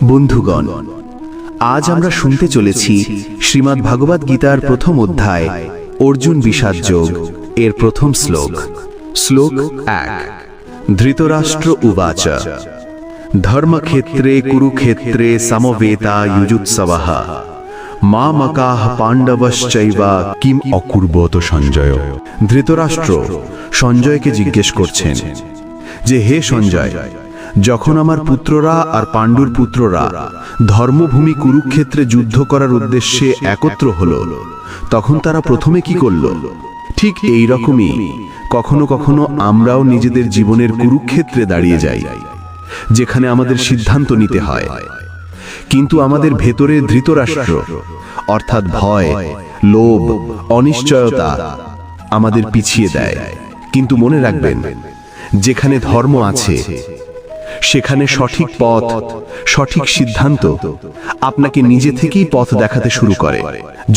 বন্ধুগণ, আজ আমরা শুনতে চলেছি শ্রীমদ্ ভাগবত গীতার প্রথম অধ্যায় অর্জুন বিষাদ যোগ এর প্রথম শ্লোক। শ্লোক 1। ধৃতরাষ্ট্র উবাচ ধর্মক্ষেত্রে কুরুক্ষেত্রে সমবেতা যুজুৎসবঃ মামকাঃ পাণ্ডবশ্চৈব কিম অকুর্বত সঞ্জয়। ধৃতরাষ্ট্র সঞ্জয়কে জিজ্ঞেস করছেন যে, হে সঞ্জয়, যখন আমার পুত্ররা আর পাণ্ডুর পুত্ররা ধর্মভূমি কুরুক্ষেত্রে যুদ্ধ করার উদ্দেশ্যে একত্র হলো, তখন তারা প্রথমে কি করল? ঠিক এই রকমই কখনো কখনো আমরাও নিজেদের জীবনের কুরুক্ষেত্রে দাঁড়িয়ে যাই, যেখানে আমাদের সিদ্ধান্ত নিতে হয়। কিন্তু আমাদের ভেতরে ধৃতরাষ্ট্র অর্থাৎ ভয়, লোভ, অনিশ্চয়তা আমাদের পিছিয়ে দেয়। কিন্তু মনে রাখবেন, যেখানে ধর্ম আছে সেখানে সঠিক পথ, সঠিক সিদ্ধান্ত আপনাকে নিজে থেকেই পথ দেখাতে শুরু করে।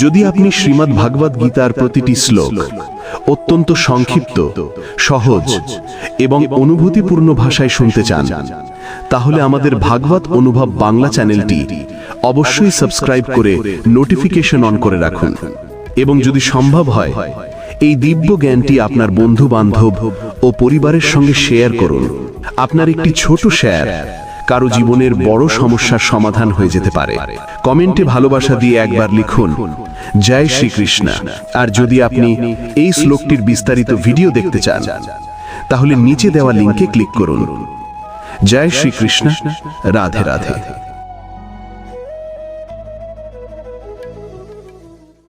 যদি আপনি শ্রীমদ্ ভাগবত গীতার প্রতিটি শ্লোক অত্যন্ত সংক্ষিপ্ত, সহজ এবং অনুভূতিপূর্ণ ভাষায় শুনতে চান, তাহলে আমাদের ভাগবত অনুভব বাংলা চ্যানেলটি অবশ্যই সাবস্ক্রাইব করে নোটিফিকেশন অন করে রাখুন। এবং যদি সম্ভব হয়, এই দিব্য জ্ঞানটি আপনার বন্ধু বান্ধব ও পরিবারের সঙ্গে শেয়ার করুন। আপনার একটি ছোট শেয়ার কারো জীবনের বড় সমস্যার সমাধান হয়ে যেতে পারে। কমেন্টে ভালোবাসা দিয়ে একবার লিখুন, জয় শ্রীকৃষ্ণ। আর যদি আপনি এই শ্লোকটির বিস্তারিত ভিডিও দেখতে চান, তাহলে নিচে দেওয়া লিঙ্কে ক্লিক করুন। জয় শ্রীকৃষ্ণ। রাধে রাধে।